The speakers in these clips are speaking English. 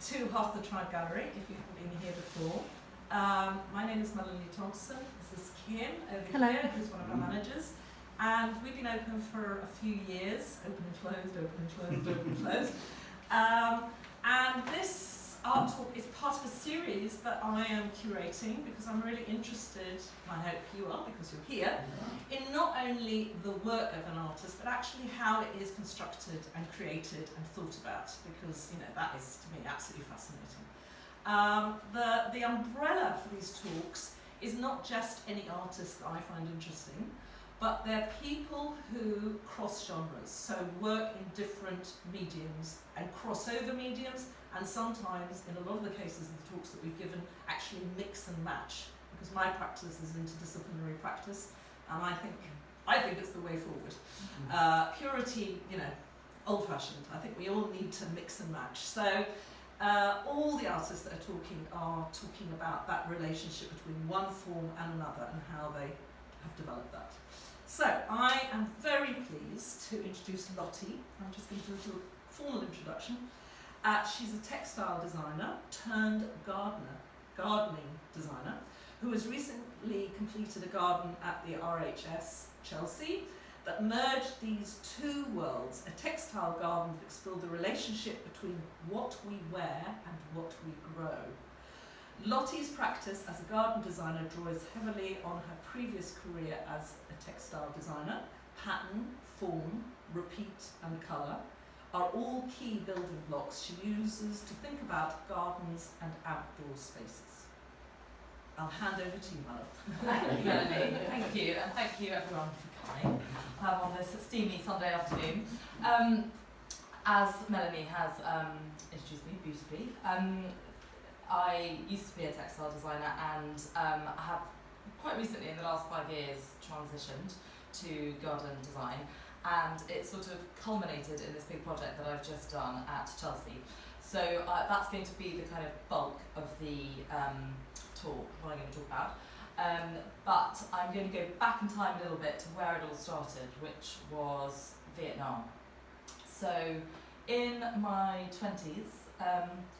to Half the Tribe Gallery, if you haven't been here before. My name is Melanie Thompson. This is Kim over here, who's one of our managers. And we've been open for a few years, open and closed, open and closed, open and closed. And this art talk is part of a series that I am curating because I'm really interested, I hope you are because you're here, in not only the work of an artist, but actually how it is constructed and created and thought about, because that is to me absolutely fascinating. The umbrella for these talks is not just any artist that I find interesting, but they're people who cross genres, so work in different mediums and crossover mediums, and sometimes, in a lot of the cases of the talks that we've given, actually mix and match, because my practice is interdisciplinary practice, and I think it's the way forward. Purity, old-fashioned. I think we all need to mix and match. So all the artists that are talking about that relationship between one form and another and how they have developed that. So I am very pleased to introduce Lottie. I'm just going to do a little formal introduction. She's a textile designer turned gardening designer, who has recently completed a garden at the RHS Chelsea that merged these two worlds, a textile garden that explored the relationship between what we wear and what we grow. Lottie's practice as a garden designer draws heavily on her previous career as a textile designer. Pattern, form, repeat and colour are all key building blocks she uses to think about gardens and outdoor spaces. I'll hand over to you, Melanie. Thank you, Melanie. Thank you, and thank you everyone for coming on this steamy Sunday afternoon. As Melanie has introduced me beautifully, I used to be a textile designer and I have quite recently, in the last 5 years, transitioned to garden design, and it sort of culminated in this big project that I've just done at Chelsea. So that's going to be the kind of bulk of the talk, what I'm going to talk about. But I'm going to go back in time a little bit to where it all started, which was Vietnam. So in my 20s,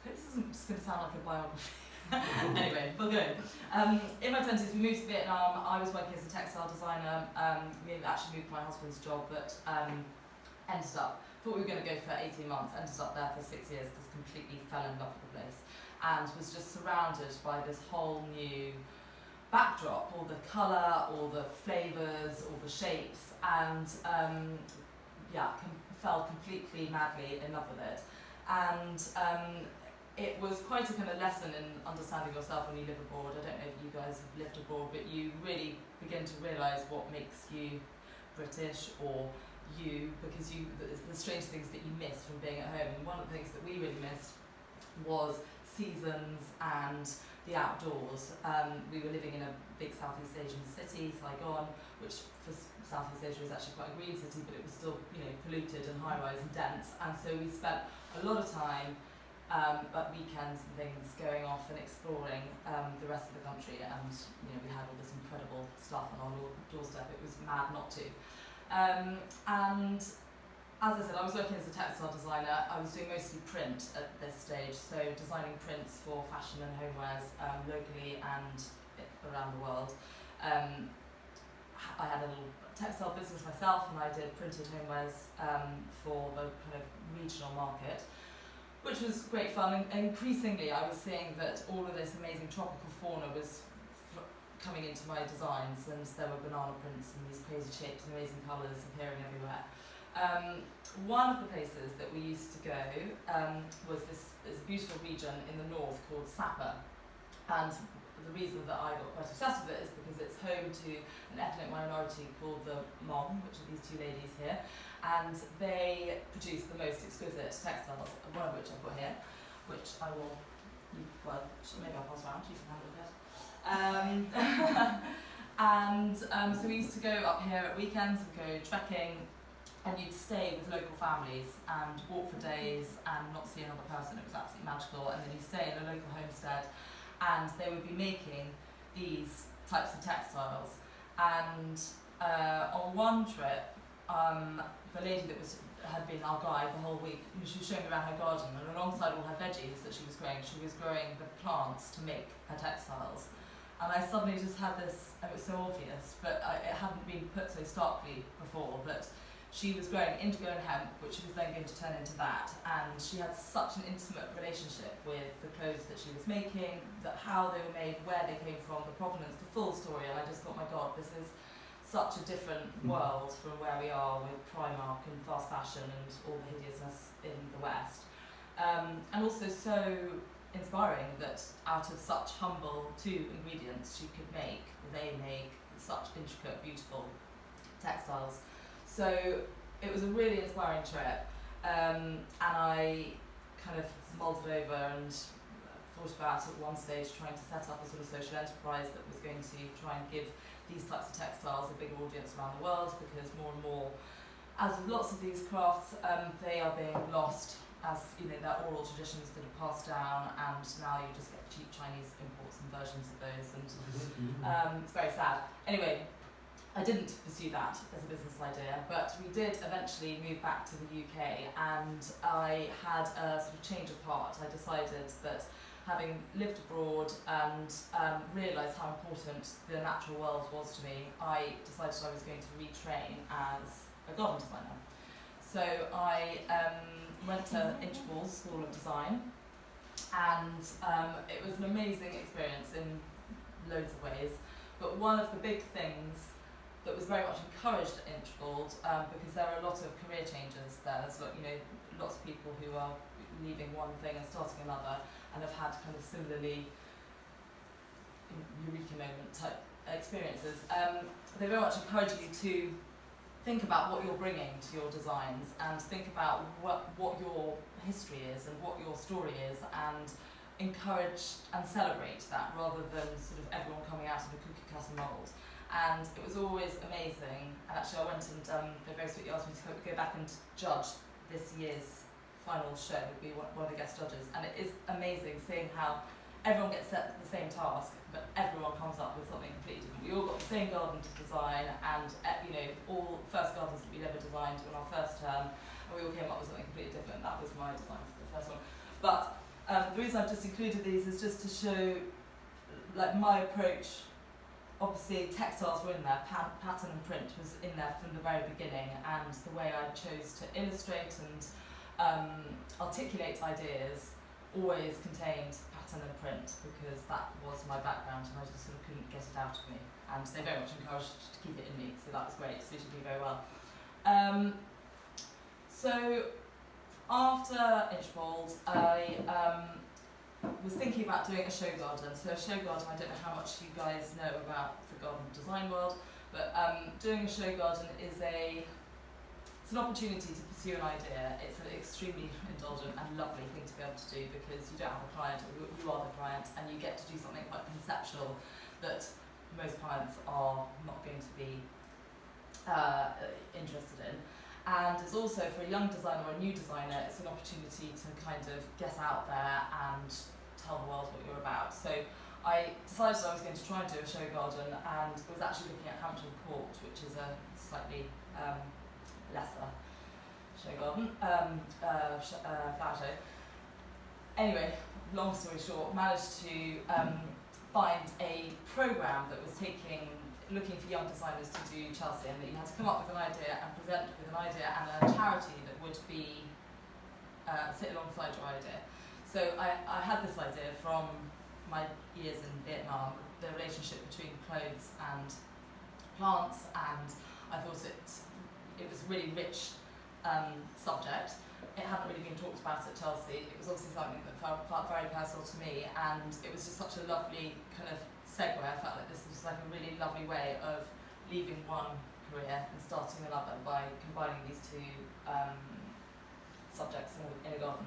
this isn't just going to sound like a biography. Anyway, we'll go. In my 20s, we moved to Vietnam. I was working as a textile designer. We actually moved for my husband's job, but thought we were going to go for 18 months, ended up there for 6 years because completely fell in love with the place and was just surrounded by this whole new backdrop, all the colour, all the flavours, all the shapes, and fell completely madly in love with it. And it was quite a kind of lesson in understanding yourself when you live abroad. I don't know if you guys have lived abroad, but you really begin to realise what makes you British or you, because the strange things that you miss from being at home. And one of the things that we really missed was seasons and the outdoors. We were living in a big Southeast Asian city, Saigon, which for Southeast Asia is actually quite a green city, but it was still polluted and high-rise and dense. And so we spent a lot of time at weekends and things going off and exploring the rest of the country, and we had all this incredible stuff on our doorstep. It was mad not to. And as I said, I was working as a textile designer. I was doing mostly print at this stage, so designing prints for fashion and homewares locally and around the world. I had a little textile business myself, and I did printed homewares for the kind of regional market, which was great fun. And increasingly, I was seeing that all of this amazing tropical fauna was coming into my designs, and there were banana prints and these crazy shapes and amazing colours appearing everywhere. One of the places that we used to go was this beautiful region in the north called Sapa, and the reason that I got quite obsessed with it is because it's home to an ethnic minority called the Hmong, which are these two ladies here, and they produce the most exquisite textiles, one of which I've got here, which I will, maybe I'll pass around, you can have a look at. So we used to go up here at weekends and go trekking, and you'd stay with local families and walk for days and not see another person. It was absolutely magical. And then you stay in a local homestead, and they would be making these types of textiles. And on one trip, the lady that was had been our guide the whole week. She was showing me around her garden, and alongside all her veggies that she was growing the plants to make her textiles. And I suddenly just had this, it was so obvious, but it hadn't been put so starkly before, that she was growing indigo and hemp, which she was then going to turn into that. And she had such an intimate relationship with the clothes that she was making, that how they were made, where they came from, the provenance, the full story. And I just thought, my God, this is such a different world from where we are with Primark and fast fashion and all the hideousness in the West. And also so inspiring that out of such humble 2 ingredients they make such intricate, beautiful textiles. So it was a really inspiring trip, and I kind of mulled it over and thought about at one stage trying to set up a sort of social enterprise that was going to try and give these types of textiles a bigger audience around the world, because more and more, as with lots of these crafts, they are being lost as, you know, they're oral traditions that are passed down, and now you just get cheap Chinese imports and versions of those, and it's very sad. Anyway, I didn't pursue that as a business idea, but we did eventually move back to the UK, and I had a sort of change of heart. I decided that, having lived abroad and realised how important the natural world was to me, I decided I was going to retrain as a garden designer. So I went to Inchbald's School of Design, and it was an amazing experience in loads of ways. But one of the big things that was very much encouraged at Inchbald, because there are a lot of career changes there. There's, you know, lots of people who are leaving one thing and starting another, and have had kind of similarly eureka moment type experiences. They very much encourage you to think about what you're bringing to your designs, and think about what your history is and what your story is, and encourage and celebrate that, rather than sort of everyone coming out of a cookie cutter mould. And it was always amazing. And actually, I went and they very sweetly asked me to go back and judge this year's final show, be one of the guest judges. And it is amazing seeing how everyone gets set the same task, but everyone comes up with something completely different. We all got the same garden to design, and you know, all first gardens that we'd ever designed on our first term, and we all came up with something completely different. That was my design for the first one. But the reason I've just included these is just to show, like, my approach. Obviously, textiles were in there, pattern and print was in there from the very beginning, and the way I chose to illustrate and articulate ideas always contained pattern and print, because that was my background and I just sort of couldn't get it out of me. And they very much encouraged to keep it in me, so that was great, it suited me very well. So after Inchbald, I was thinking about doing a show garden. So a show garden, I don't know how much you guys know about the garden design world, but doing a show garden is it's an opportunity to pursue an idea. It's an extremely indulgent and lovely thing to be able to do, because you don't have a client, or you are the client, and you get to do something quite conceptual that most clients are not going to be interested in. And it's also, for a young designer or a new designer, it's an opportunity to kind of get out there and tell the world what you're about. So I decided I was going to try and do a show garden, and I was actually looking at Hampton Court, which is a slightly lesser show garden, flower show. Anyway, long story short, managed to find a programme that was looking for young designers to do Chelsea, and that you had to come up with an idea and present with an idea and a charity that would be sit alongside your idea. So I had this idea from my years in Vietnam, the relationship between clothes and plants, and I thought it was a really rich subject. It hadn't really been talked about at Chelsea. It was obviously something that felt very personal to me, and it was just such a lovely kind of segue. I felt like this was like a really lovely way of leaving one career and starting another by combining these two subjects in a garden.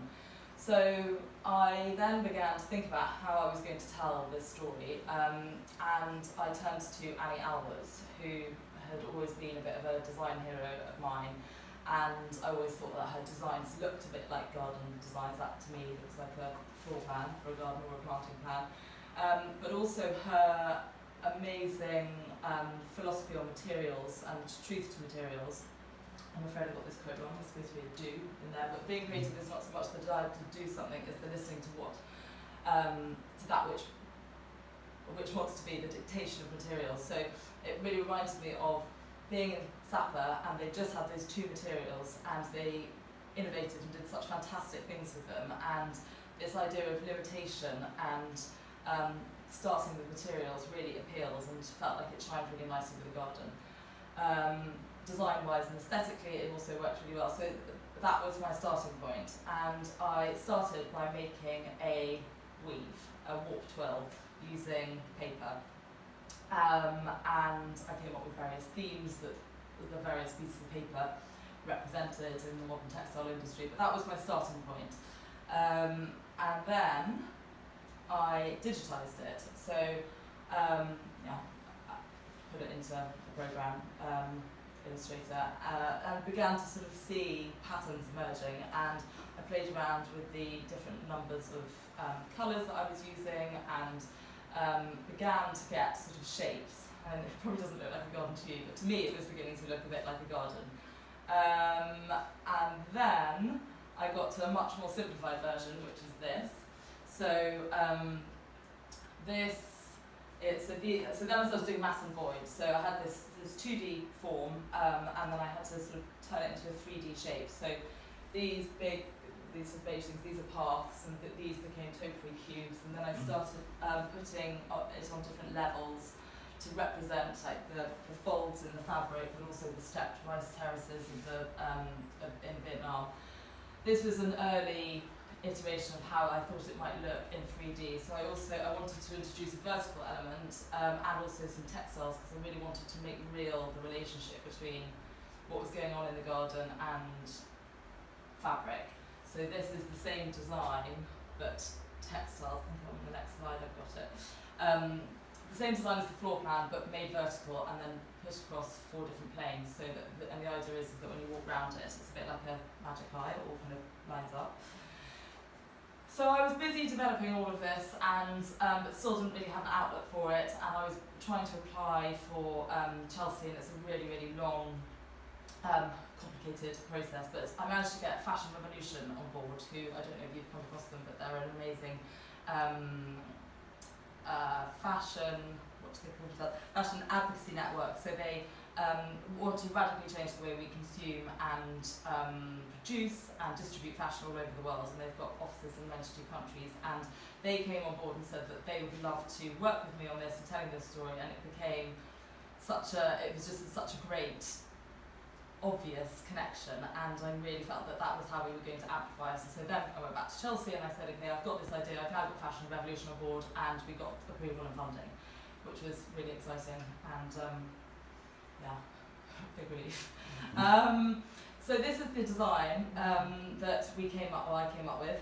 So I then began to think about how I was going to tell this story, and I turned to Annie Albers, who had always been a bit of a design hero of mine, and I always thought that her designs looked a bit like garden designs. That to me looks like a floor plan for a garden or a planting plan. But also her amazing philosophy on materials and truth to materials, I'm afraid I got this quote wrong. There's supposed to be a do in there, but being creative is not so much the desire to do something as the listening to what, to that which wants to be the dictation of materials. So it really reminded me of being in Sapper, and they just had those two materials, and they innovated and did such fantastic things with them. And this idea of limitation and starting with materials really appeals and felt like it chimed really nicely with the garden. Design-wise and aesthetically, it also worked really well. So that was my starting point, and I started by making a weave, a warp twill, using paper. And I came up with various themes that the various pieces of paper represented in the modern textile industry, but that was my starting point. And then I digitised it. So I put it into a program, Illustrator, and began to sort of see patterns emerging, and I played around with the different numbers of colours that I was using, and began to get sort of shapes. And it probably doesn't look like a garden to you, but to me it was beginning to look a bit like a garden. And then I got to a much more simplified version, which is this. So so then I started doing mass and void. So I had this 2D form, and then I had to sort of turn it into a 3D shape. So these beige things, these are paths, and these became topiary cubes. And then I started putting it on different levels to represent like the folds in the fabric, but also the stepped rice terraces in Vietnam. This was an early iteration of how I thought it might look in 3D. So I wanted to introduce a vertical element and also some textiles, because I really wanted to make real the relationship between what was going on in the garden and fabric. So this is the same design, but textiles. I think on the next slide I've got it. The same design as the floor plan, but made vertical and then put across 4 different planes. So and the idea is that when you walk around it, it's a bit like a magic eye. It all kind of lines up. So I was busy developing all of this, and but still didn't really have an outlet for it. And I was trying to apply for Chelsea, and it's a really, really long, complicated process. But I managed to get Fashion Revolution on board, who, I don't know if you've come across them, but they're an amazing fashion advocacy network. So they want to radically change the way we consume and produce and distribute fashion all over the world, and they've got offices in 92 countries, and they came on board and said that they would love to work with me on this and telling this story, and it was just such a great, obvious connection, and I really felt that was how we were going to amplify it. And so then I went back to Chelsea and I said, okay, I've got this idea, I've now got Fashion Revolution on board, and we got approval and funding, which was really exciting, and big relief. So this is the design that I came up with.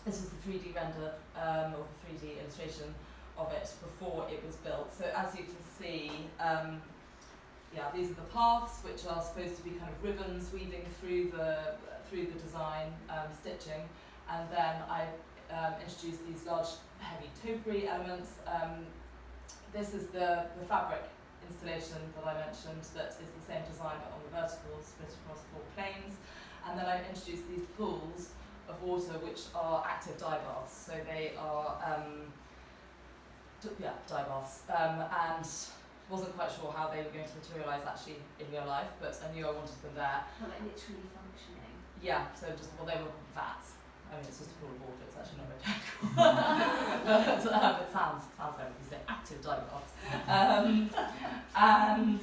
This is the 3D render, or the 3D illustration of it before it was built. So as you can see, these are the paths, which are supposed to be kind of ribbons weaving through the design, stitching, and then I introduced these large, heavy topiary elements. This is the fabric installation that I mentioned, that is the same design but on the vertical, split across 4 planes. And then I introduced these pools of water, which are active dye baths. So they are dye baths, and wasn't quite sure how they were going to materialise actually in real life, but I knew I wanted them there. Well, like literally functioning. Yeah, so they were vats. I mean, it's just a pool of water, it's actually not very technical. But it sounds like you say active dye baths. And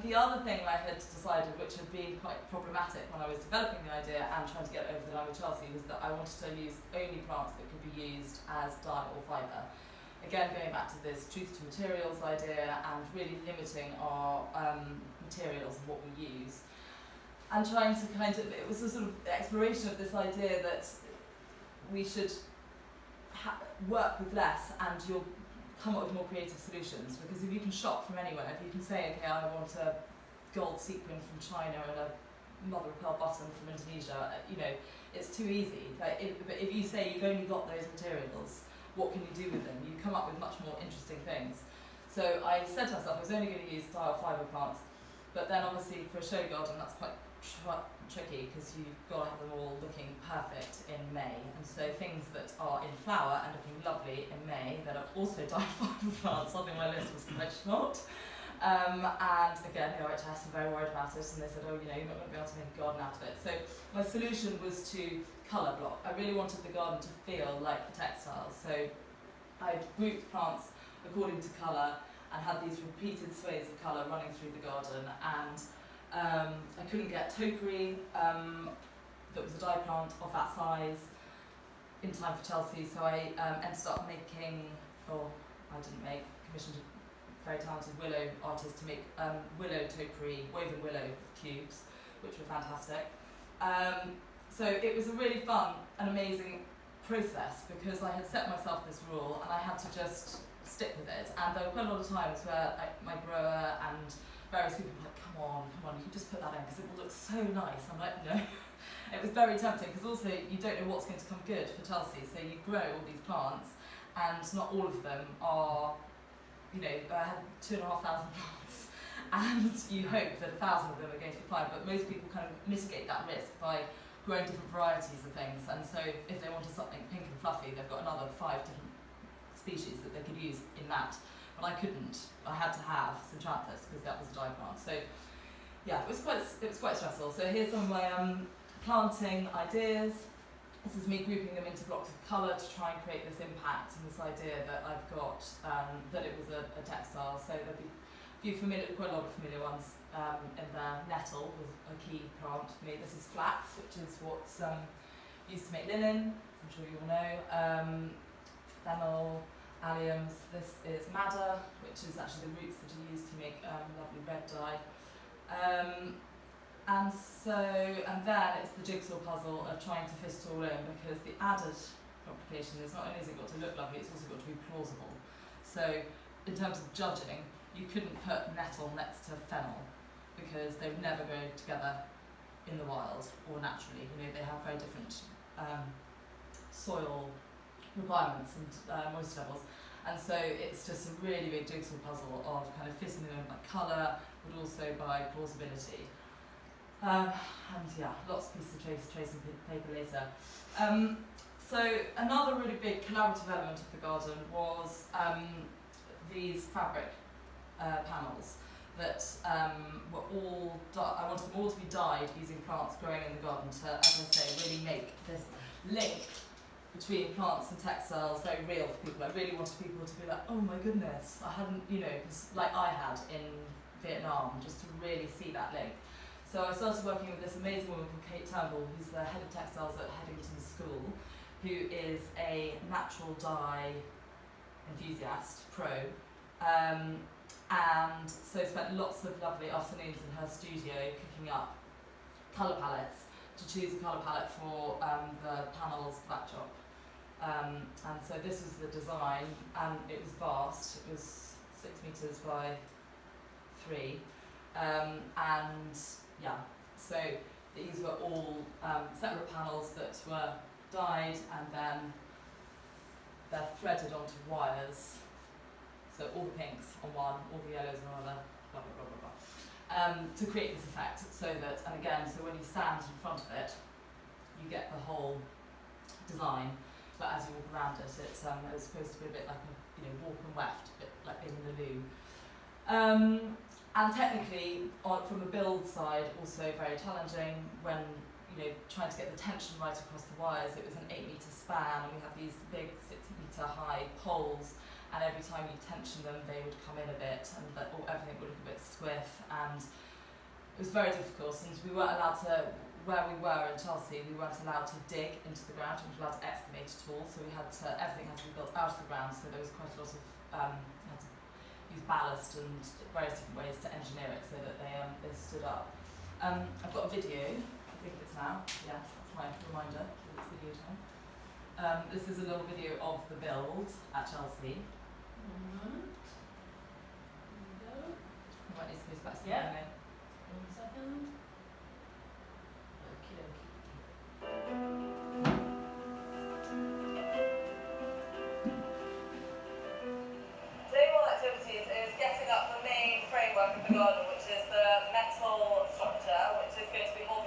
the other thing I had decided, which had been quite problematic when I was developing the idea and trying to get it over the line with Chelsea, was that I wanted to use only plants that could be used as dye or fibre. Again, going back to this truth to materials idea and really limiting our materials and what we use. And trying to it was a sort of exploration of this idea that we should work with less, and you'll come up with more creative solutions. Because if you can shop from anywhere, if you can say, okay, I want a gold sequin from China and a mother of pearl button from Indonesia, it's too easy. But if you say you've only got those materials, what can you do with them? You come up with much more interesting things. So I said to myself, I was only going to use dye or fibre plants, but then obviously for a show garden that's quite tricky because you've got to have them all looking perfect in May, and so things that are in flower and looking lovely in May that are also dyed fibre plants, suddenly my list was quite short. And again, the RHS were very worried about it, and they said, oh, you know, you're not going to be able to make a garden out of it. So my solution was to colour block. I really wanted the garden to feel like the textiles, so I grouped plants according to colour and had these repeated swathes of colour running through the garden, and I couldn't get topiary that was a dye plant of that size in time for Chelsea, so I ended up making, commissioned a very talented willow artist to make willow topiary, woven willow cubes, which were fantastic. So it was a really fun and amazing process because I had set myself this rule and I had to just stick with it, and there were quite a lot of times where my grower and various people were like, come on, you can just put that in because it will look so nice. I'm like, no. It was very tempting because also you don't know what's going to come good for Chelsea, so you grow all these plants and not all of them are, you know, I had 2,500 plants and you hope that 1,000 of them are going to be fine, but most people kind of mitigate that risk by growing different varieties of things, and so if they wanted something pink and fluffy, they've got another 5 different species that they could use in that. But I couldn't. I had to have some Centranthus because that was a dye plant. So yeah, it was quite stressful. So here's some of my planting ideas. This is me grouping them into blocks of colour to try and create this impact and this idea that I've got that it was a textile. So there'll be quite a lot of familiar ones in there. Nettle was a key plant for me. This is flax, which is what's used to make linen. I'm sure you all know. Fennel, alliums. This is madder, which is actually the roots that are used to make lovely red dye. And then it's the jigsaw puzzle of trying to fit it all in, because the added complication is not only has it got to look lovely, it's also got to be plausible. So in terms of judging, you couldn't put nettle next to fennel because they would never go together in the wild or naturally. You know, they have very different soil requirements and moisture levels, and so it's just a really big jigsaw puzzle of kind of fitting them in by colour but also by plausibility. And yeah, lots of pieces of tracing paper later. So another really big collaborative element of the garden was these fabric panels that were all I wanted them all to be dyed using plants growing in the garden to, as I say, really make this link between plants and textiles very real for people. I really wanted people to be like, oh my goodness, I hadn't, you know, like I had in Vietnam, just to really see that link. So I started working with this amazing woman called Kate Turnbull, who's the head of textiles at Headington School, who is a natural dye enthusiast, pro, and so spent lots of lovely afternoons in her studio cooking up colour palettes to choose a colour palette for the panels, the backdrop. And so this was the design, and it was vast. It was 6 metres by 3, and yeah, so these were all separate panels that were dyed and then they're threaded onto wires. So all the pinks on one, all the yellows on another, blah blah blah blah blah, to create this effect. So that, and again, so when you stand in front of it, you get the whole design. But as you walk around it, it's supposed to be a bit like a, you know, walk and weft, a bit like being in the loo. And technically, from a build side, also very challenging when, you know, trying to get the tension right across the wires. It was an 8-metre span, and we have these big 6-metre high poles, and every time you tension them, they would come in a bit, and everything would look a bit squiff, and it was very difficult. And we weren't allowed to, where we were in Chelsea, we weren't allowed to dig into the ground, we weren't allowed to excavate at all, so everything had to be built out of the ground, so there was quite a lot of, had to use ballast and various different ways to engineer it so that they stood up. I've got a video, I think it's now, yes, that's my reminder, it's video time. This is a little video of the build at Chelsea. You might need to move back to the Yeah. 1 second. Okie dokie. Day one activities is getting up the main framework of the garden, which is the metal structure, which is going to be holding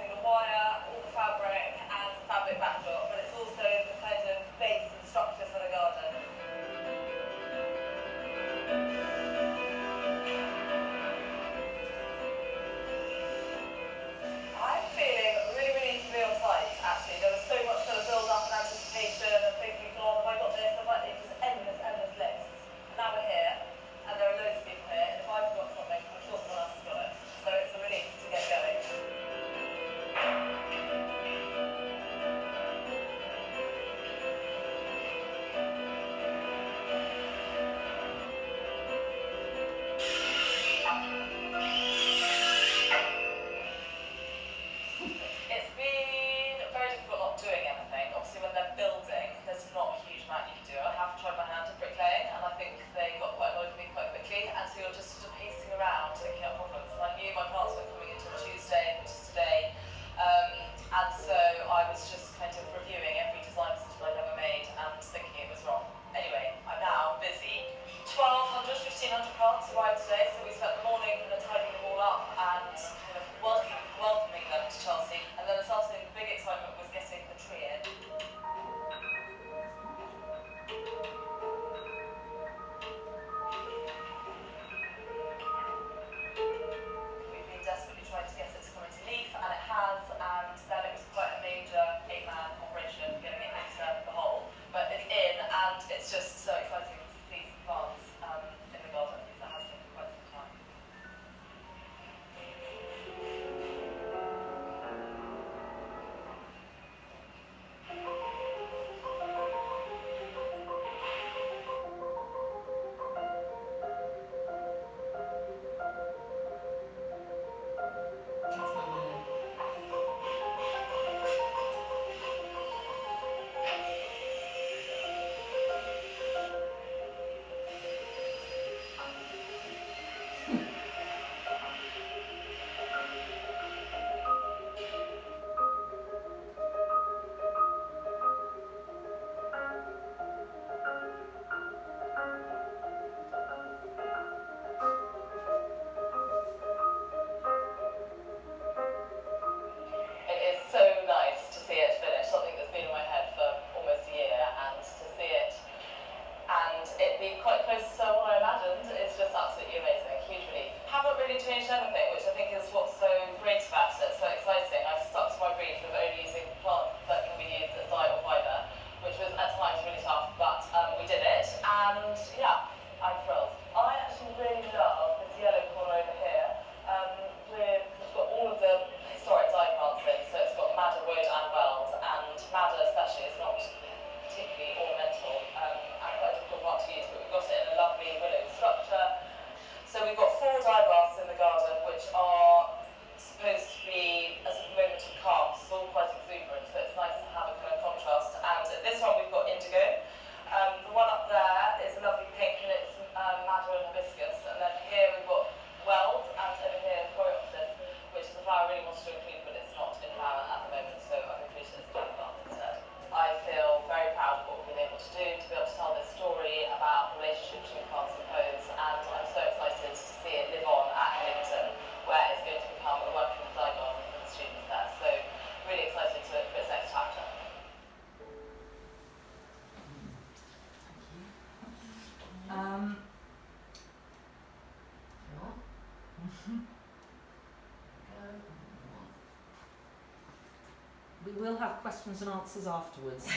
We will have questions and answers afterwards. So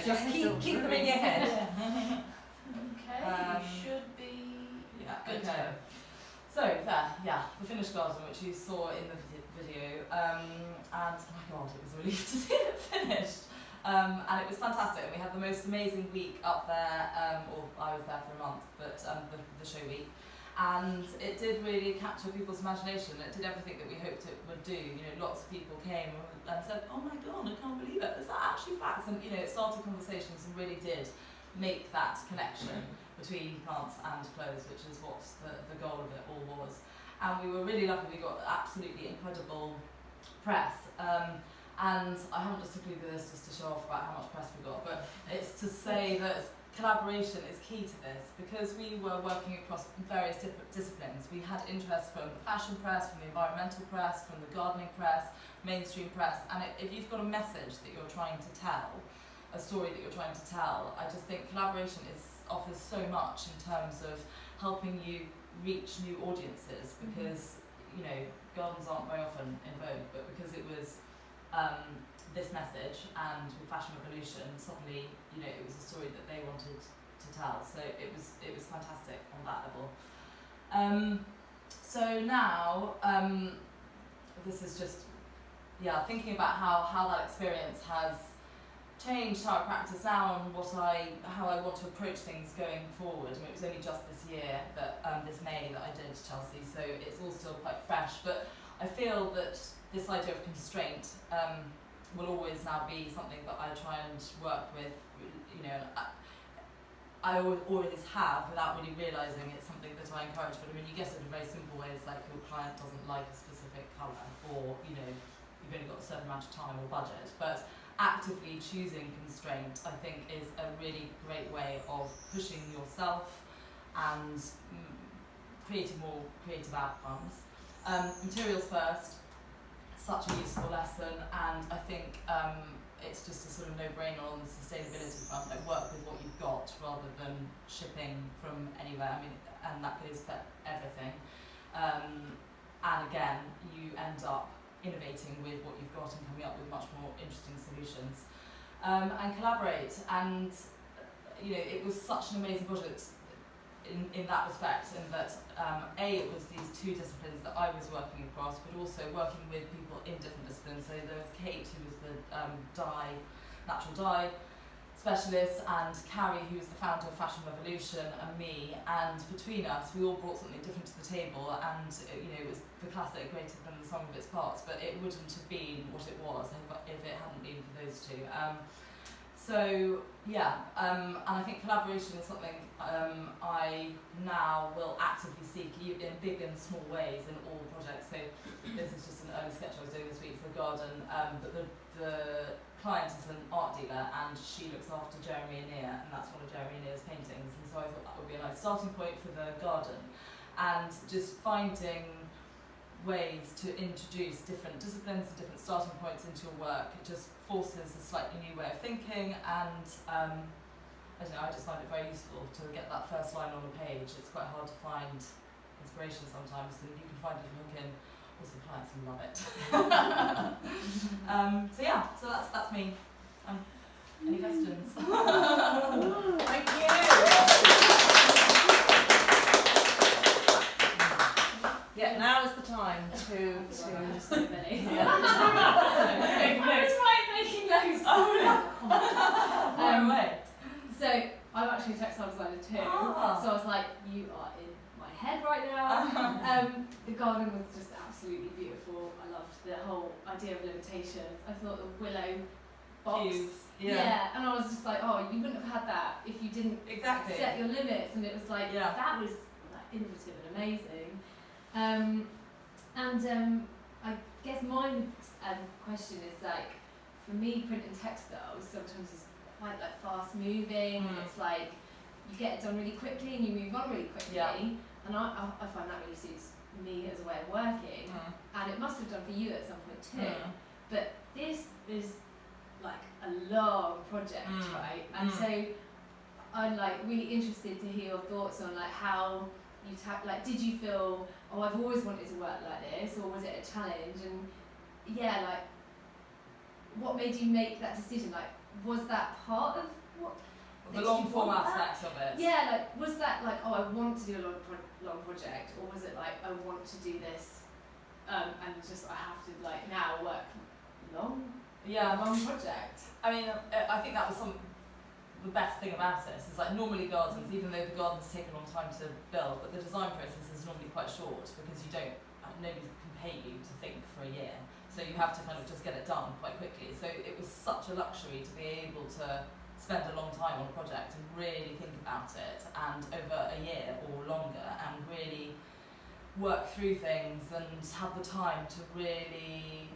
just keep them in your head. Okay, you should be good to Okay. go. So the finished garden, which you saw in the video, and oh my god, it was a relief to see it finished. And it was fantastic. We had the most amazing week up there, or I was there for a month, but the show week. And it did really capture people's imagination. It did everything that we hoped it would do. You know, lots of people came and said, "Oh my god, I can't believe it. Is that actually facts?" And you know, it started conversations and really did make that connection between plants and clothes, which is what the goal of it all was. And we were really lucky. We got absolutely incredible press. And I haven't just included this just to show off about how much press we got, but it's to say that collaboration is key to this, because we were working across various disciplines. We had interest from the fashion press, from the environmental press, from the gardening press, mainstream press, and if you've got a message that you're trying to tell, a story that you're trying to tell, I just think collaboration offers so much in terms of helping you reach new audiences, because you know, gardens aren't very often in vogue, but because it was this message, and with Fashion Revolution, suddenly, you know, it was a story that they wanted to tell. So it was fantastic on that level. So now, this is just, thinking about how that experience has changed how I practice now, and how I want to approach things going forward. I mean, it was only just this year, that this May, that I did Chelsea, so it's all still quite fresh. But I feel that this idea of constraint will always now be something that I try and work with. You know, I always have, without really realising it's something that I encourage. But I mean, you get it in very simple ways, like your client doesn't like a specific colour, or you know, you've only got a certain amount of time or budget. But actively choosing constraint, I think, is a really great way of pushing yourself and creating more creative outcomes. Materials first, such a useful lesson, and I think it's just a sort of no-brainer on the sustainability front. Like, work with what you've got rather than shipping from anywhere. I mean, and that goes for everything. And again, you end up innovating with what you've got and coming up with much more interesting solutions. And collaborate, and you know, it was such an amazing project in that respect, in that it was these two disciplines that I was working across, but also working with people in different disciplines. So there was Kate, who was the natural dye specialist, and Carrie, who was the founder of Fashion Revolution, and me. And between us, we all brought something different to the table, and you know, it was the classic greater than the sum of its parts, but it wouldn't have been what it was if it hadn't been for those two. And I think collaboration is something I now will actively seek in big and small ways in all projects. So this is just an early sketch I was doing this week for a garden, but the client is an art dealer, and she looks after Jeremy Anir, and that's one of Jeremy Anir's paintings, and so I thought that would be a nice starting point for the garden, and just finding ways to introduce different disciplines and different starting points into your work. It just forces a slightly new way of thinking, and I don't know, I just find it very useful to get that first line on a page. It's quite hard to find inspiration sometimes, and if you can find it and hook in, also clients will love it. So that's me. Any questions? Thank you. Yeah, now is the time to So many. Yeah. I was making notes. So I'm actually a textile designer too. So I was like, you are in my head right now. The garden was just absolutely beautiful. I loved the whole idea of limitations. I thought the willow box. Cubes. Yeah, and I was just like, oh, you wouldn't have had that if you didn't set your limits. And it was like, that was like innovative and amazing. I guess my question is, like, for me, print and textiles sometimes is quite like fast moving. And it's like you get it done really quickly and you move on really quickly. And I find that really suits me as a way of working. And it must have done for you at some point too. But this is like a long project, right? And so I'm like really interested to hear your thoughts on like how did you feel, oh, I've always wanted to work like this, or was it a challenge? And yeah, like, what made you make that decision? Like, was that part of what? The long form aspects of it. Yeah, like, was that like, oh, I want to do a long project, or was it like, I want to do this, and just I have to like now work long project? I mean, I think that was the best thing about it is like normally gardens, even though the gardens take a long time to build, but the design process is normally quite short because nobody can pay you to think for a year. So you have to kind of just get it done quite quickly. So it was such a luxury to be able to spend a long time on a project and really think about it, and over a year or longer, and really work through things and have the time to really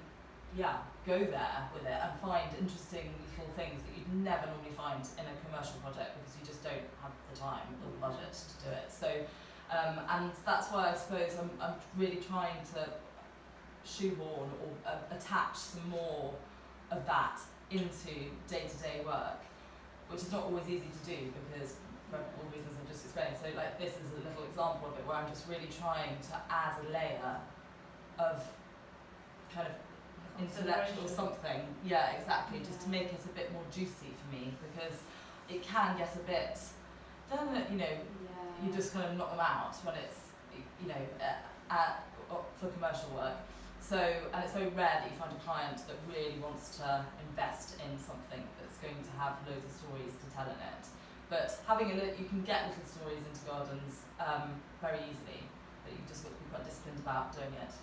go there with it and find interesting little things that you'd never normally find in a commercial project because you just don't have the time or the budget to do it. So and that's why I suppose I'm really trying to shoehorn or attach some more of that into day-to-day work, which is not always easy to do because for all the reasons I've just explained. So like this is a little example of it where I'm just really trying to add a layer of kind of intellectual something. Yeah, exactly. Just to make it a bit more juicy for me because it can get a bit, you just kind of knock them out when it's, for commercial work. So, and it's very rare that you find a client that really wants to invest in something that's going to have loads of stories to tell in it. But having you can get little stories into gardens very easily, but you've just got to be quite disciplined about doing it,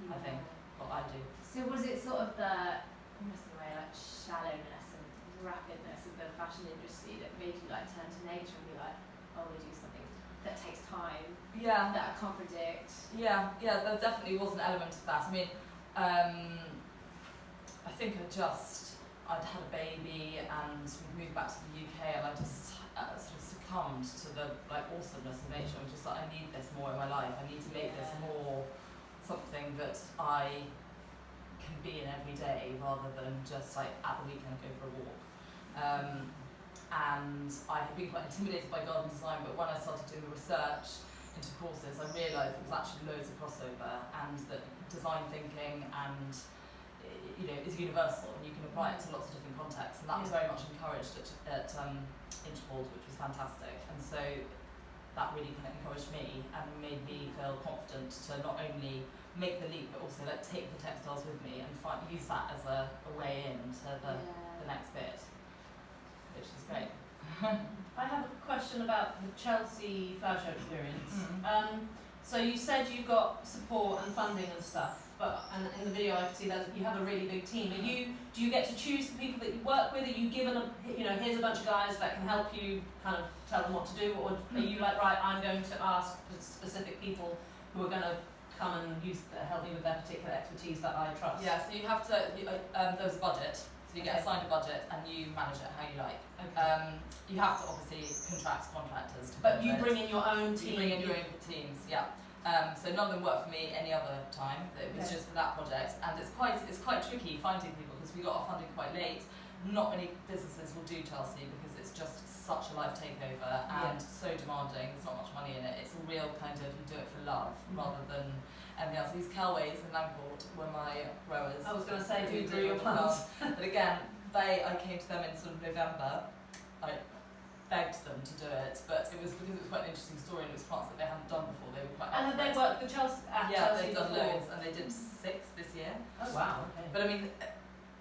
I think, what I do. So was it sort of almost in a way, like shallowness and rapidness of the fashion industry that made you like turn to nature and be like, oh, we do something that takes time, that I can't predict? Yeah, there definitely was an element of that. I mean, I think I'd had a baby and we moved back to the UK, and I just sort of succumbed to the like awesomeness of nature. I'm just like, I need this more in my life. I need to make this more something that I can be in every day rather than just like at the weekend go for a walk. And I had been quite intimidated by garden design, but when I started doing the research into courses, I realised there was actually loads of crossover, and that design thinking and is universal, and you can apply it to lots of different contexts, and that was very much encouraged at Inchbold, which was fantastic. And so that really kind of encouraged me and made me feel confident to not only make the leap but also like take the textiles with me and use that as a way in to the next bit, which is great. I have a question about the Chelsea Flower Show experience. So you said you got support and funding and stuff, and in the video I can see that you have a really big team. Do you get to choose the people that you work with? Are you given here's a bunch of guys that can help you kind of tell them what to do, or are you like, right, I'm going to ask specific people who are going to come and help me with their particular expertise that I trust? Yeah, so you have to, there's a budget, so you get assigned a budget and you manage it how you like. Okay. You have to obviously contract contractors to But you bring in your own team? You bring in your own teams, yeah. So none of them work for me any other time. It was just for that project, and it's quite tricky finding people because we got our funding quite late. Not many businesses will do Chelsea because it's just such a life takeover and so demanding. There's not much money in it. It's a real kind of, you do it for love rather than anything else. These Kelways in Langport were my growers. I was going to say, who grew your plants? But again, I came to them in sort of November. I begged them to do it, but it was because it was quite an interesting story, and it was plants that they hadn't done before. They were quite. And have they worked with Chelsea? They've done loads, and they did 6 this year. Oh wow! Okay. But I mean,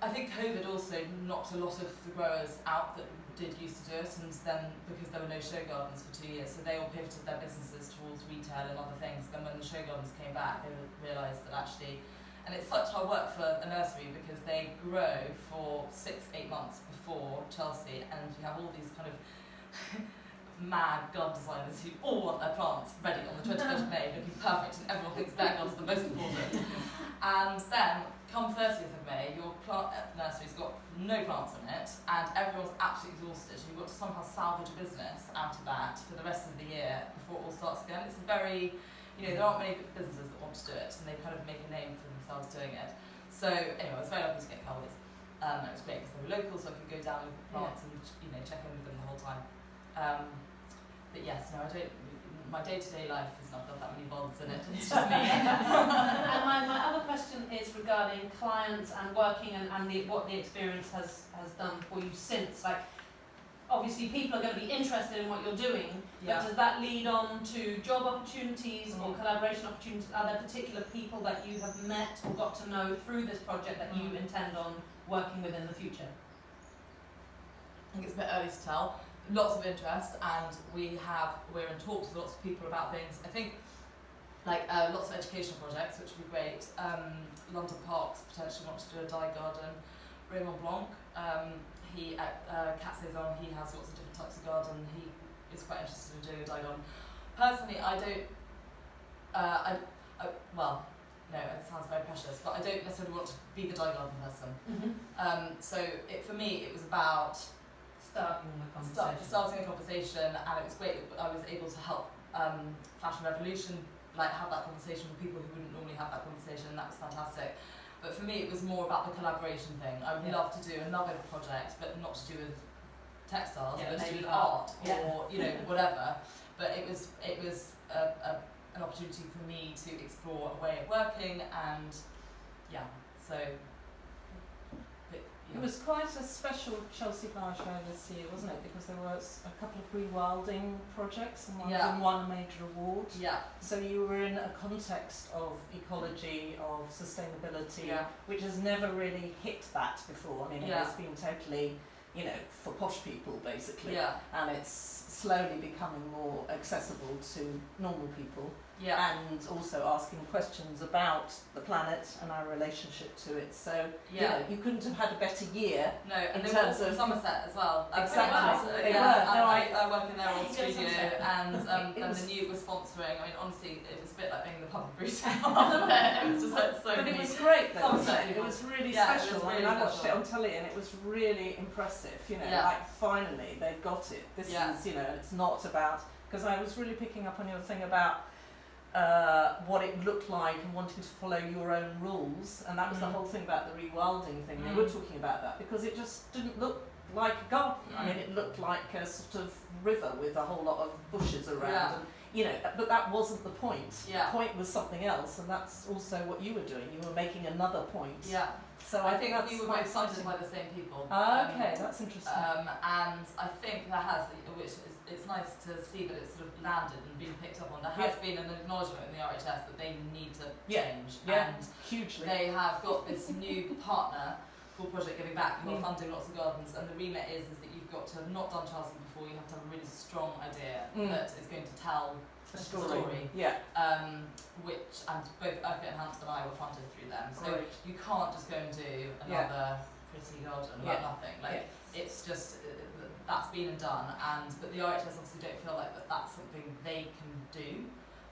I think COVID also knocked a lot of the growers out that did used to do it, and then because there were no show gardens for 2 years, so they all pivoted their businesses towards retail and other things. Then when the show gardens came back, they realised that actually. And it's such hard work for a nursery because they grow for 6-8 months before Chelsea, and you have all these kind of mad garden designers who all want their plants ready on the 21st of May, looking perfect, and everyone thinks their garden's the most important. And then, come 30th of May, your plant nursery's got no plants in it, and everyone's absolutely exhausted. You've got to somehow salvage a business out of that for the rest of the year before it all starts again. It's a very, there aren't many businesses that want to do it, and they kind of make a name for themselves doing it. So anyway, I was very lucky to get Kelways. It was great because they were local, so I could go down with the plants and check in with them the whole time. But yes, no, I don't. my day-to-day life has not got that many bonds in it. It's just me. And my other question is regarding clients and working and what the experience has done for you since. Like, obviously people are going to be interested in what you're doing, Yeah. but does that lead on to job opportunities or collaboration opportunities? Are there particular people that you have met or got to know through this project that you intend on working with in the future? I think it's a bit early to tell. Lots of interest, and we're in talks with lots of people about things. I think lots of educational projects, which would be great. London Parks potentially wants to do a dye garden. Raymond Blanc, he at Cat Saison, he has lots of different types of garden. He is quite interested in doing a dye garden. Personally, I don't. Well, no, it sounds very precious, but I don't necessarily want to be the dye garden person. So for me, it was about starting a conversation, and it was great that I was able to help Fashion Revolution have that conversation with people who wouldn't normally have that conversation, and that was fantastic. But for me, it was more about the collaboration thing. I would love to do another project, but not to do with textiles, but to do with art or whatever. But it was an opportunity for me to explore a way of working, and so. It was quite a special Chelsea Flower show this year, wasn't it? Because there was a couple of rewilding projects, and one of them won a major award. Yeah. So you were in a context of ecology, of sustainability, which has never really hit that before. I mean, it's been totally, for posh people basically. Yeah. And it's slowly becoming more accessible to normal people. Yeah. And also asking questions about the planet and our relationship to it. So you couldn't have had a better year. No, and in terms of Somerset as well. Exactly. They were. I work in their old studio, and the new was sponsoring. I mean, honestly, it was a bit like being the public booth. It was just so But neat. it was great though. Somerset, it was really Yeah, special. it was really I watched special. it on telly, and it was really impressive. Finally they've got it. This is, it's not about, because I was really picking up on your thing about what it looked like and wanting to follow your own rules, and that was the whole thing about the rewilding thing. They were talking about that because it just didn't look like a garden. I mean, it looked like a sort of river with a whole lot of bushes around, and but that wasn't the point. The point was something else, and that's also what you were doing. You were making another point. Yeah. So I think that's we were both funded by the same people. Okay, that's interesting. And I think there has, it's nice to see that it's sort of landed and been picked up on. There has been an acknowledgement in the RHS that they need to change. And hugely. They have got this new partner called Project Giving Back, who are funding lots of gardens, and the remit is that you've got to have not done Chelsea before. You have to have a really strong idea that is going to tell a story. Which, and both Urquhart and Hampton and I were funded through them. So you can't just go and do another pretty garden about nothing. It's just that's been and done. But the RHS obviously don't feel like that's something they can do,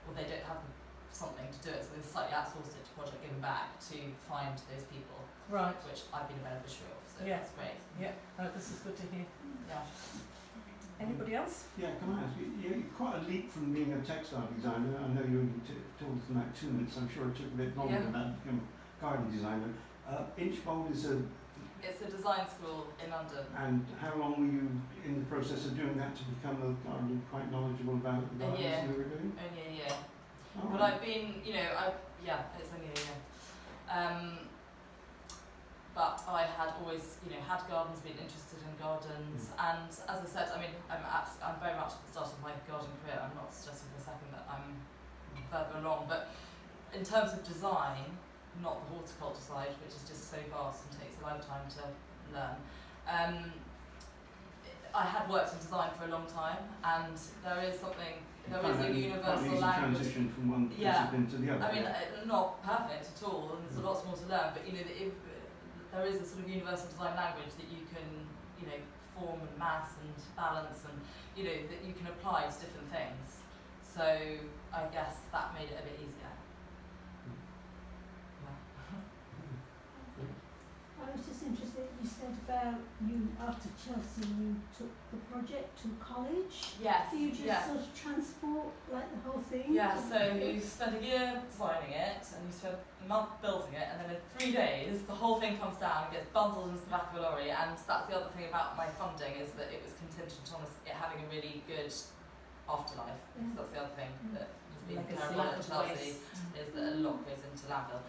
or they don't have something to do it. So they've slightly outsourced it to Project Giving Back to find those people. Right. Which I've been a beneficiary of. So that's great. Yeah. Oh, this is good to hear. Yeah. Anybody else? Yeah, can I ask you, you're quite a leap from being a textile designer. I know you only told us in like 2 minutes. I'm sure it took a bit longer than that to become a garden designer. Inchbold is It's a design school in London. And how long were you in the process of doing that to become a gardener quite knowledgeable about the gardens you were doing? Only a year. Oh, but I've been, it's only a year. But I had always, had gardens, been interested in gardens, and as I said, I mean, I'm very much at the start of my gardening career. I'm not suggesting for a second that I'm further along, but in terms of design, not the horticulture side, which is just so vast and takes a lifetime to learn. I had worked in design for a long time, and there is a universal language. Transition from one discipline to the other. I mean, not perfect at all, and there's lots more to learn, but there is a sort of universal design language that you can, form and mass and balance, and that you can apply to different things. So I guess that made it a bit easier. I was just interested, you said about you, after Chelsea, you took the project to college. Yes. Do you just sort of transport like the whole thing? Yeah, so you spend a year designing it, and you spend a month building it, and then in 3 days, the whole thing comes down and gets bundled into the back of a lorry. And that's the other thing about my funding, is that it was contingent on it having a really good afterlife. Because that's the other thing that has been Legacy. terrible at Chelsea, is that a lot goes into landfill.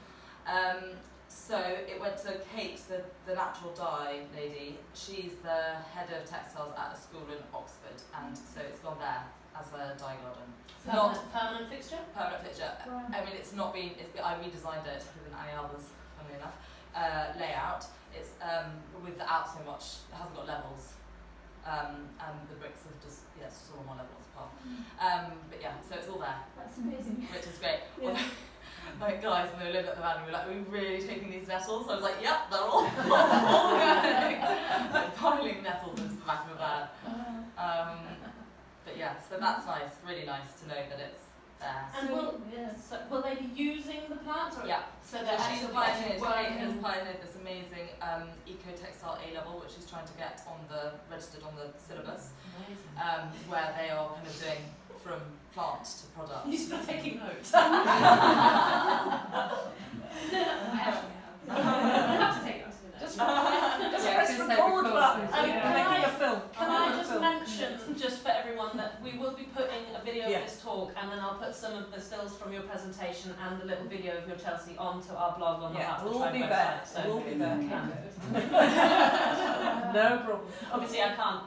So it went to Kate, the natural dye lady. She's the head of textiles at a school in Oxford, and so it's gone there as a dye garden. Permanent fixture? Permanent fixture. Wow. I mean, I redesigned it with an Ayala's, funnily enough, layout. It's without so much, it hasn't got levels. And the bricks are just, it's just all on one level apart. But yeah, so it's all there, That's amazing. which is great. Yeah. Like guys, when they were living at the van, we were like, are we really taking these nettles? I was like, yep, they're all going. Like piling nettles into the back of a van. But yeah, so that's nice, really nice to know that it's there. And will they be using the plants? Or Yeah. So So they're she's actually pioneered, Kate has working. pioneered this amazing eco-textile A-level, which she's trying to get registered on the syllabus, Amazing. where they are kind of doing from plant to product. You're still taking notes. I actually have. I have to take us to Just Yeah, press just record say button. record. You're Can making a film. Can I just mention, just for everyone, that we will be putting a video Yeah. of this talk, and then I'll put some of the stills from your presentation and the little video of your Chelsea onto our blog on the Yeah, Heart to we'll Try be website. there. So We'll be there. Yeah. No problem. Obviously, I can't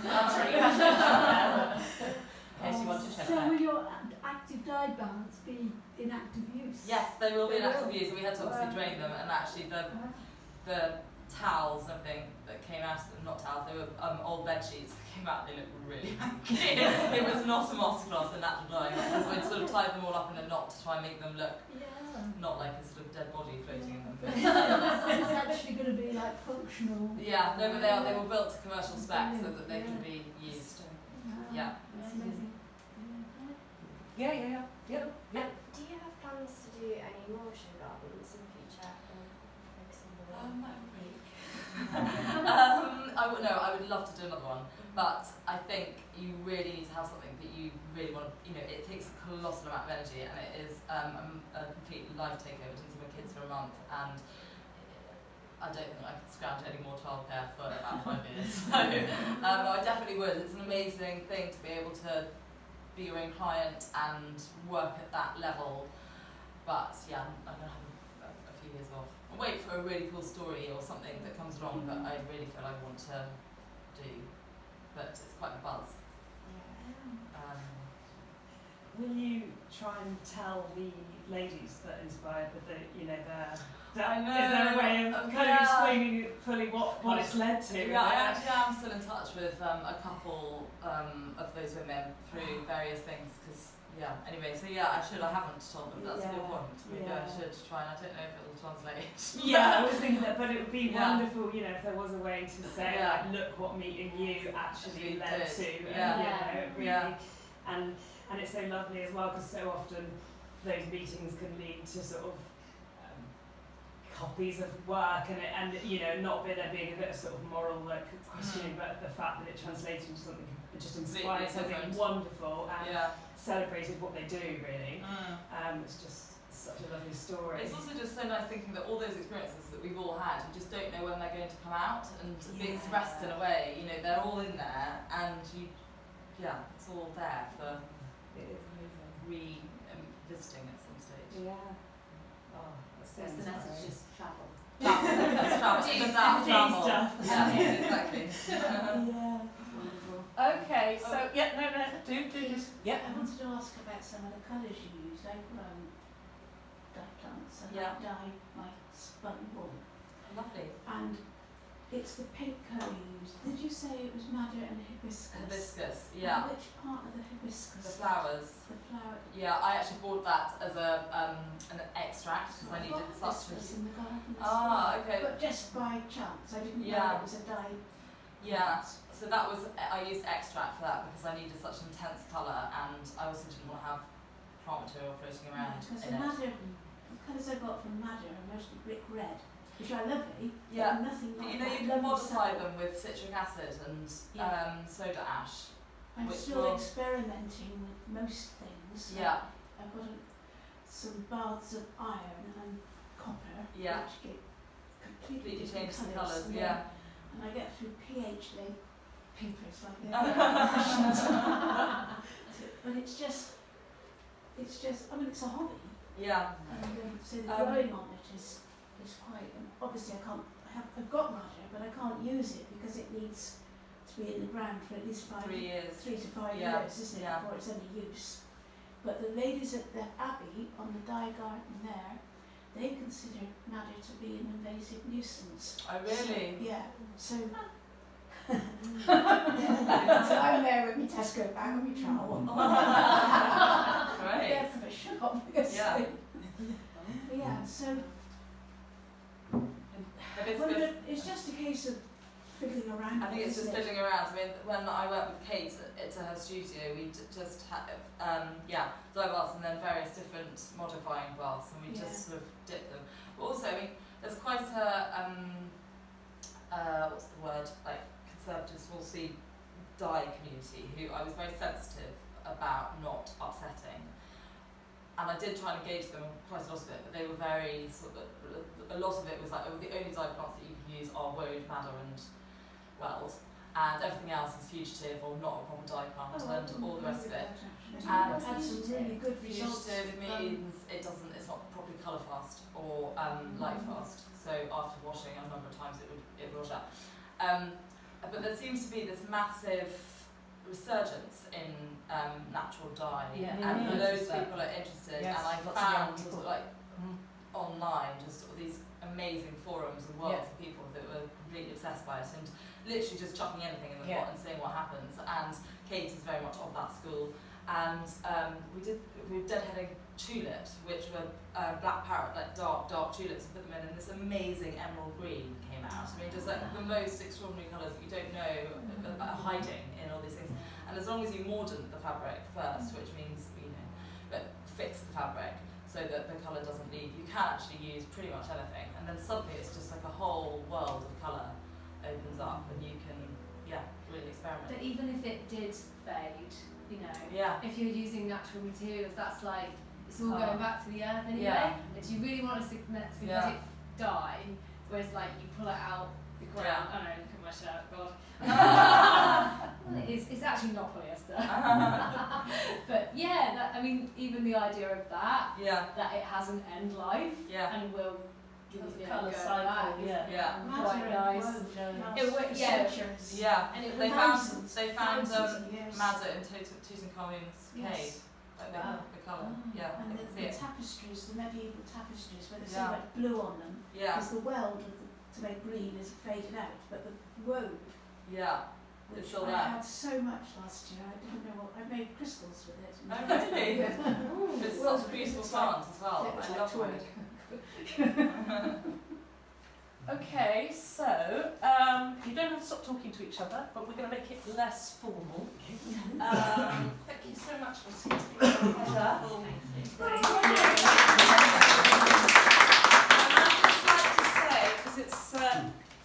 answer any questions now, in case you want to check So that. will your active dye baths be in active use? Yes, they will be in They active will. use, and we had to obviously drain them, and actually the towels and everything that came out of them, not towels, they were old bed sheets that came out, they looked really hanky. It was not a masterclass in natural dyeing, because we'd sort of tied them all up in a knot to try and make them look Yeah. not like a sort of dead body floating in them. It's actually going to be like functional. Yeah, no, but they were built to commercial spec so that they can be used. Yeah. That's amazing. Yeah. Do you have plans to do any more show gardens in the future? Or focus on the one? I would love to do another one, but I think you really need to have something that you really want to, it takes a colossal amount of energy, and it is a complete life takeover to see my kids for a month, and I don't think I could scrounge any more childcare for about 5 years. So I definitely would. It's an amazing thing to be able to be your own client and work at that level, but yeah, I'm going to have a few years off. I'll wait for a really cool story or something that comes along that I really feel I want to do, but it's quite a buzz. Will you try and tell the ladies that inspired I know. is there a way of kind of explaining fully what it's led to? Yeah, I actually am still in touch with a couple of those women through various things, because anyway, so I haven't told them, that's a good point. Maybe I should try, and I don't know if it will translate. Yeah, I was thinking that, but it would be Yeah. wonderful, if there was a way to say, Yeah. like, look what meeting you actually led did. to. Yeah. And, it really, and it's so lovely as well, because so often those meetings can lead to sort of copies of work, and not there being a bit of sort of moral questioning, but the fact that it translates into something, it just inspired something different. wonderful and Yeah. celebrated what they do, really. It's just such a lovely story. It's also just so nice thinking that all those experiences that we've all had, you just don't know when they're going to come out and be expressed in a way. They're all in there, and it's all there for It is amazing. revisiting at some stage. Yeah. Oh, that's so That's the inspiring. message, just travel. Let's travel. Do Even that see travel. stuff. Yeah, exactly. Yeah. Okay, so do just I wanted to ask about some of the colours you used. I've grown dye plants and Yeah. I dye my spun wool. Lovely. And it's the pink colour you used. Did you say it was madder and hibiscus? Hibiscus, And yeah. which part of the hibiscus? The flowers. The flower. Yeah, I actually bought that as an extract because I needed such hibiscus in the garden as Ah, well. okay. But just by chance, I didn't Yeah. know it was a dye. Yeah, so that was, I used extract for that because I needed such intense colour, and I also didn't want to have plant material floating around Because in the it. madder, the colours I got from madder are mostly brick red, which are lovely. Yeah. But nothing But like you know, that you can lovely modify supple. them with citric acid and soda ash. I'm which still will- experimenting with most things. Yeah, I've got some baths of iron and copper, Yeah. which give completely completely different change the colours. colours, And yeah. then- And I get through pH, they pimpers like they're but it's just, I mean, it's a hobby. Yeah. And so the growing on it is quite, obviously I've got Raja, but I can't use it because it needs to be in the ground for at least 3 years. 3 to 5 Yeah. years, isn't it, Yeah. before it's any use. But the ladies at the Abbey on the dye garden there, they consider madder to be an invasive nuisance. Oh, really? So, yeah. So, yeah. So I'm there with my Tesco bag and my trowel. Great. There for the shop, obviously. Yeah. But yeah, so it's just a case of fiddling around. I think it's just fiddling around. I mean, when I worked with Kate at her studio, we just had dye baths and then various different modifying baths, and we just sort of dip them. But also, I mean, there's quite a what's the word, like conservative small C dye community who I was very sensitive about not upsetting. And I did try and engage them quite a lot of it, but they were very a lot of it was like, oh, the only dye plants that you can use are woad, madder and weld, and everything else is fugitive or not a proper dye plant, and all the rest of it. And I've had some really good results. Fugitive means it's not properly colour fast or light fast, so after washing a number of times it would wash out. But there seems to be this massive resurgence in natural dye, and loads of people are interested, and I found online just sort of these amazing forums and worlds of people that were completely obsessed by it and literally just chucking anything in the pot and seeing what happens. And Kate is very much of that school, and we were deadheading tulips, which were black parrot, like dark tulips, and put them in, and this amazing emerald green came out. I mean, just like the most extraordinary colours that you don't know are hiding in all these things. And as long as you mordant the fabric first, which means, but fix the fabric so that the colour doesn't leave, you can actually use pretty much anything. And then suddenly it's just like a whole world of colour opens up, and you can, really experiment. But even if it did fade, if you're using natural materials, that's like, it's all going back to the earth anyway. Yeah. And do you really want a synthetic dye, whereas like you pull it out the ground, I don't know, look at my shirt, God. Well, it's actually not polyester. But I mean, even the idea of that, that it has an end life, and will give you the colour go cycle, back, quite nice. And they found madder in Tutankhamun's cave. Like the colour, And the tapestries, the medieval tapestries, where there's so much blue on them, because the weld to make green is faded out, but the woad, which I had so much last year, I didn't know what, I made crystals with it. Oh really? It's such a beautiful plant as well. I love it. Okay, so you don't have to stop talking to each other, but we're going to make it less formal. Thank you so much, Lottie. It's been a pleasure. I'd just like to say, because it's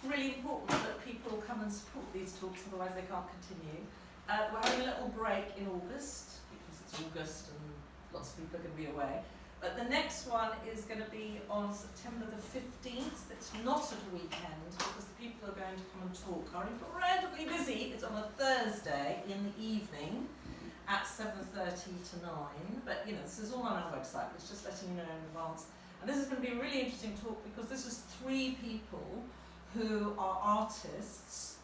really important that people come and support these talks, otherwise they can't continue. We're having a little break in August, because it's August and lots of people are going to be away. But the next one is going to be on September the 15th. It's not at a weekend because the people who are going to come and talk are incredibly busy. It's on a Thursday in the evening at 7:30 to 9. But this is all on our website. It's just letting you know in advance. And this is going to be a really interesting talk because this is 3 people who are artists,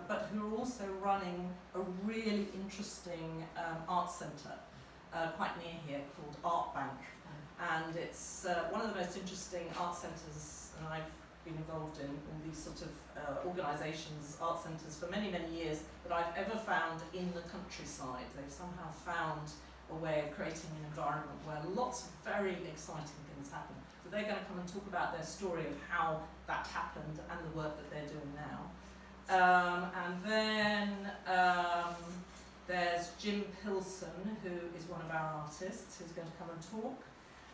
but who are also running a really interesting art centre quite near here called Art Bank. And it's one of the most interesting art centres, and I've been involved in these sort of organisations, art centres, for many, many years, that I've ever found in the countryside. They've somehow found a way of creating an environment where lots of very exciting things happen. So they're going to come and talk about their story of how that happened and the work that they're doing now. And then there's Jim Pilson, who is one of our artists, who's going to come and talk.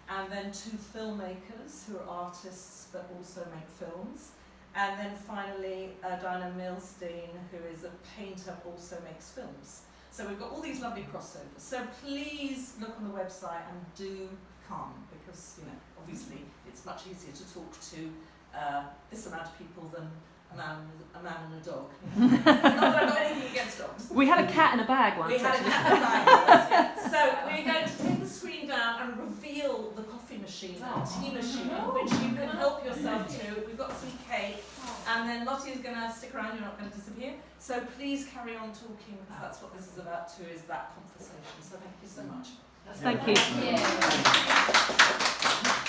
And then 2 filmmakers who are artists but also make films. And then finally Diana Milstein, who is a painter, also makes films. So we've got all these lovely crossovers. So please look on the website and do come, because obviously it's much easier to talk to this amount of people than a man and a dog. Not that I've got anything against dogs. We had a cat in a bag once. We had a cat in a bag once, yeah. So we're going to take the screen down and reveal the coffee machine and tea machine, which you can help yourself to. We've got some cake, and then Lottie is going to stick around. You're not going to disappear. So please carry on talking, because that's what this is about too, is that conversation. So thank you so much. Thank you. Yeah.